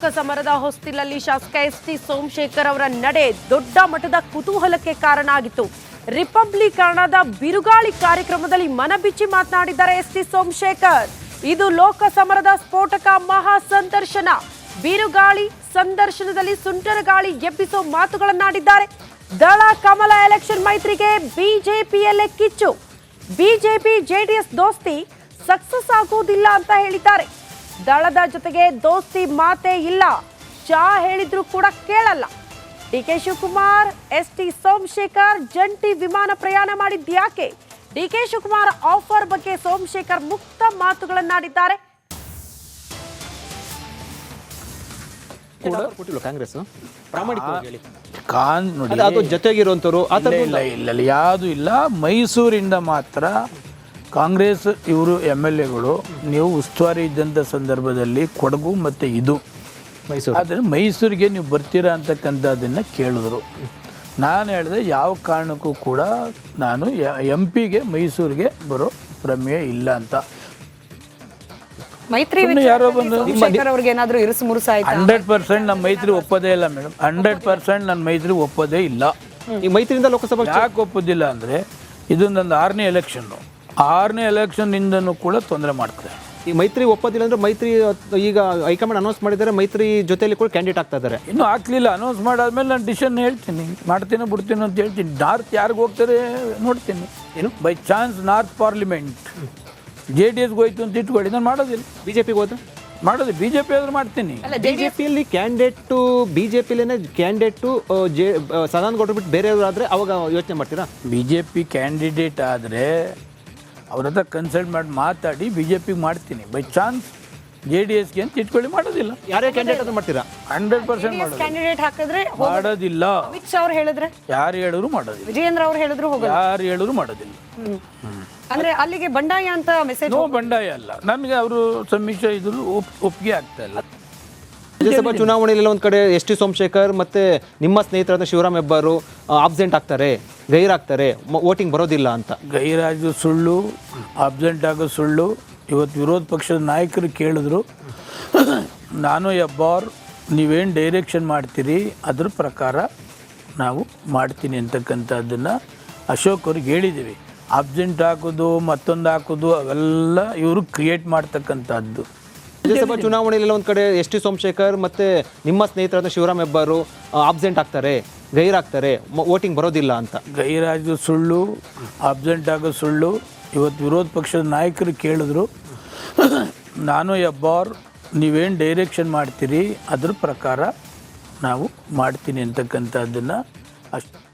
ಲೋಕಸಮರದ ಹೊಸ್ತಿಲಲ್ಲಿ ಶಾಸಕ ಎಸ್.ಟಿ. ಸೋಮಶೇಖರ್ ಅವರ ನಡೆ ದೊಡ್ಡ ಮಟ್ಟದ ಕುತೂಹಲಕ್ಕೆ ಕಾರಣ ಆಗಿತ್ತು. ರಿಪಬ್ಲಿಕರಣದ ಬಿರುಗಾಳಿ ಕಾರ್ಯಕ್ರಮದಲ್ಲಿ ಮನಬಿಚ್ಚಿ ಮಾತನಾಡಿದ್ದಾರೆ ಎಸ್.ಟಿ. ಸೋಮಶೇಖರ್. ಇದು ಲೋಕಸಮರದ ಸ್ಫೋಟಕ ಮಹಾ ಸಂದರ್ಶನ. ಬಿರುಗಾಳಿ ಸಂದರ್ಶನದಲ್ಲಿ ಸುಂಟರ ಗಾಳಿ ಎಬ್ಬಿಸೋ ಮಾತುಗಳನ್ನಾಡಿದ್ದಾರೆ. ದಳ ಕಮಲ ಎಲೆಕ್ಷನ್ ಮೈತ್ರಿಗೆ ಬಿಜೆಪಿಯಲ್ಲೇ ಕಿಚ್ಚು. ಬಿಜೆಪಿ ಜೆಡಿಎಸ್ ದೋಸ್ತಿ ಸಕ್ಸಸ್ ಆಗುವುದಿಲ್ಲ ಅಂತ ಹೇಳಿದ್ದಾರೆ. ದಳದ ಜೊತೆಗೆ ದೋಸ್ತಿ ಮಾತೇ ಇಲ್ಲ, ಚಾ ಹೇಳಿದ್ರು ಕೂಡ ಕೇಳಲ್ಲ. DK Shivakumar ST. ಸೋಮಶೇಖರ್ ಜಂಟಿ ವಿಮಾನ ಪ್ರಯಾಣ ಮಾಡಿದ್ಯಾಕೆ? ಡಿಕೆ ಶಿವಕುಮಾರ್ ಆಫರ್ ಬಗ್ಗೆ ಸೋಮಶೇಖರ್ ಮುಕ್ತ ಮಾತುಗಳನ್ನಾಡಿದ್ದಾರೆ. ಕಾಂಗ್ರೆಸ್ ಜೊತೆಗಿರುವಂತರು ಇಲ್ಲ ಯಾವುದು ಇಲ್ಲ. ಮೈಸೂರಿಂದ ಮಾತ್ರ ಕಾಂಗ್ರೆಸ್ ಇವರು MLAಗಳು ನೀವು ಉಸ್ತುವಾರಿ ಇದ್ದಂಥ ಸಂದರ್ಭದಲ್ಲಿ ಕೊಡಗು ಮತ್ತು ಇದು ಆದರೆ ಮೈಸೂರಿಗೆ ನೀವು ಬರ್ತೀರಾ ಅಂತಕ್ಕಂಥದ್ದನ್ನು ಕೇಳಿದ್ರು. ನಾನು ಹೇಳಿದೆ ಯಾವ ಕಾರಣಕ್ಕೂ ಕೂಡ ನಾನು MP ಮೈಸೂರಿಗೆ ಬರೋ ಪ್ರಮೇಯ ಇಲ್ಲ ಅಂತ. ಮೈತ್ರಿ ಯಾರೋ ಬಂದು 100% ನಮ್ಮ ಮೈತ್ರಿ ಒಪ್ಪೋದೇ ಇಲ್ಲ ಮೇಡಮ್. 100% ನನ್ನ ಮೈತ್ರಿ ಒಪ್ಪೋದೇ ಇಲ್ಲ. ಈ ಮೈತ್ರಿಯಿಂದ ಲೋಕಸಭಾ ಯಾಕೆ ಒಪ್ಪೋದಿಲ್ಲ ಅಂದರೆ ಇದು ನನ್ನ 6ನೇ ಎಲೆಕ್ಷನ್ನು. 6ನೇ ಎಲೆಕ್ಷನ್ನಿಂದನೂ ಕೂಡ ತೊಂದರೆ ಮಾಡ್ತಾರೆ. ಈ ಮೈತ್ರಿ ಒಪ್ಪೋದಿಲ್ಲ ಅಂದ್ರೆ ಮೈತ್ರಿ ಈಗ ಹೈಕಮಾಂಡ್ ಅನೌನ್ಸ್ ಮಾಡಿದ್ದಾರೆ, ಮೈತ್ರಿ ಜೊತೆಯಲ್ಲಿ ಕೂಡ ಕ್ಯಾಂಡಿಡೇಟ್ ಆಗ್ತಾ ಇದ್ದಾರೆ. ಇನ್ನೂ ಹಾಕ್ಲಿಲ್ಲ. ಅನೌನ್ಸ್ ಮಾಡಾದ್ಮೇಲೆ ನಾನು ಡಿಸಿಷನ್ ಹೇಳ್ತೀನಿ, ಮಾಡ್ತೀನಿ ಬಿಡ್ತೀನಿ ಅಂತ ಹೇಳ್ತೀನಿ. ನಾರ್ತ್ ಯಾರಿಗೆ ಹೋಗ್ತಾರೆ ನೋಡ್ತೀನಿ. ಏನು ಬೈ ಚಾನ್ಸ್ ನಾರ್ತ್ ಪಾರ್ಲಿಮೆಂಟ್ JDSಗೆ ಹೋಯ್ತು ಅಂತ ಇಟ್ಕೊಳ್ಳಿ, ನಾನು ಮಾಡೋದಿಲ್ಲ. ಬಿಜೆಪಿಗೆ ಹೋದ್ರೆ ಮಾಡೋದು, BJP ಆದ್ರೆ ಮಾಡ್ತೀನಿ. ಬಿಜೆಪಿಯಲ್ಲಿ ಕ್ಯಾಂಡಿಡೇಟು ಬಿಜೆಪಿಲೇನೆ ಕ್ಯಾಂಡಿಡೇಟು ಸದಾನಂದ ಗೌಡ್ರು ಬಿಟ್ಟು ಬೇರೆಯವರು ಅವಾಗ ಯೋಚನೆ ಮಾಡ್ತೀರಾ? BJP ಕ್ಯಾಂಡಿಡೇಟ್ ಆದರೆ ಅವ್ರ ಹತ್ರ ಕನ್ಸಲ್ಟ್ ಮಾಡಿ ಮಾತಾಡಿ BJPಗೆ ಮಾಡ್ತೀನಿ. ಬೈ ಚಾನ್ಸ್ JDSಗೆ ಅಂತ ಇಟ್ಕೊಳ್ಳಿ, ಮಾಡೋದಿಲ್ಲ. ಯಾರೇ ಕ್ಯಾಂಡಿಡೇಟ್ ಅದು ಮಾಡ್ತೀರಾ? 100% ಕ್ಯಾಂಡಿಡೇಟ್ ಹಾಕಿದ್ರೆ ಮಾಡೋದಿಲ್ಲ. ಅಮಿತ್ ಶಾ ಅವ್ರು ಹೇಳಿದ್ರೆ ಯಾರು ಹೇಳಿದ್ರು ಮಾಡೋದಿಲ್ಲ. ವಿಜಯೇಂದ್ರ ಅವ್ರು ಹೇಳಿದ್ರು ಹೋಗಲ್ಲ. ಯಾರು ಹೇಳಿದ್ರು ಮಾಡೋದಿಲ್ಲ. ಅಂದ್ರೆ ಅಲ್ಲಿಗೆ ಬಂಡಾಯ ಅಂತ ಮೆಸೇಜ್. ನೋ ಬಂಡಾಯ ಅಲ್ಲ, ನನಗೆ ಅವರು ಸಮೀಕ್ಷೆ ಇದ್ರು ಒಪ್ಪಿಗೆ ಆಗ್ತಾ ಇಲ್ಲ. ರಾಜ್ಯಸಭಾ ಚುನಾವಣೆಯಲ್ಲಿ ಒಂದು ಕಡೆ ಎಸ್.ಟಿ. ಸೋಮಶೇಖರ್ ಮತ್ತೆ ನಿಮ್ಮ ಸ್ನೇಹಿತರಾದ ಶಿವರಾಮ್ ಹೆಬ್ಬಾರು ಆಬ್ಸೆಂಟ್ ಆಗ್ತಾರೆ, ಗೈರಾಗ್ತಾರೆ, ವೋಟಿಂಗ್ ಬರೋದಿಲ್ಲ ಅಂತ. ಗೈರಾಜು ಸುಳ್ಳು, ಅಬ್ಸೆಂಟ್ ಆಗೋ ಸುಳ್ಳು. ಇವತ್ತು ವಿರೋಧ ಪಕ್ಷದ ನಾಯಕರು ಕೇಳಿದ್ರು, ನಾನು ಹೆಬ್ಬಾರ್ ನೀವೇನು ಡೈರೆಕ್ಷನ್ ಮಾಡ್ತೀರಿ ಅದ್ರ ಪ್ರಕಾರ ನಾವು ಮಾಡ್ತೀನಿ ಅಂತಕ್ಕಂಥದ್ದನ್ನು ಅಶೋಕ್ ಅವ್ರಿಗೆ ಹೇಳಿದ್ದೀವಿ. ಅಬ್ಸೆಂಟ್ ಹಾಕೋದು ಮತ್ತೊಂದು ಹಾಕೋದು ಅವೆಲ್ಲ ಇವರು ಕ್ರಿಯೇಟ್ ಮಾಡ್ತಕ್ಕಂಥದ್ದು. ರಾಜ್ಯಸಭಾ ಚುನಾವಣೆಯಲ್ಲಿ ಒಂದು ಕಡೆ ಎಸ್.ಟಿ. ಸೋಮಶೇಖರ್ ಮತ್ತೆ ನಿಮ್ಮ ಸ್ನೇಹಿತರಾದ ಶಿವರಾಮ್ ಹೆಬ್ಬಾರು ಆಬ್ಸೆಂಟ್ ಆಗ್ತಾರೆ, ಗೈರಾಗ್ತಾರೆ, ವೋಟಿಂಗ್ ಬರೋದಿಲ್ಲ ಅಂತ. ಗೈರಾಜು ಸುಳ್ಳು, ಅಬ್ಸೆಂಟ್ ಆಗೋ ಸುಳ್ಳು. ಇವತ್ತು ವಿರೋಧ ಪಕ್ಷದ ನಾಯಕರು ಕೇಳಿದ್ರು, ನಾನು ಹೆಬ್ಬಾರ್ ನೀವೇನು ಡೈರೆಕ್ಷನ್ ಮಾಡ್ತೀರಿ ಅದ್ರ ಪ್ರಕಾರ ನಾವು ಮಾಡ್ತೀನಿ ಅಂತಕ್ಕಂಥದ್ದನ್ನು ಅಷ್ಟು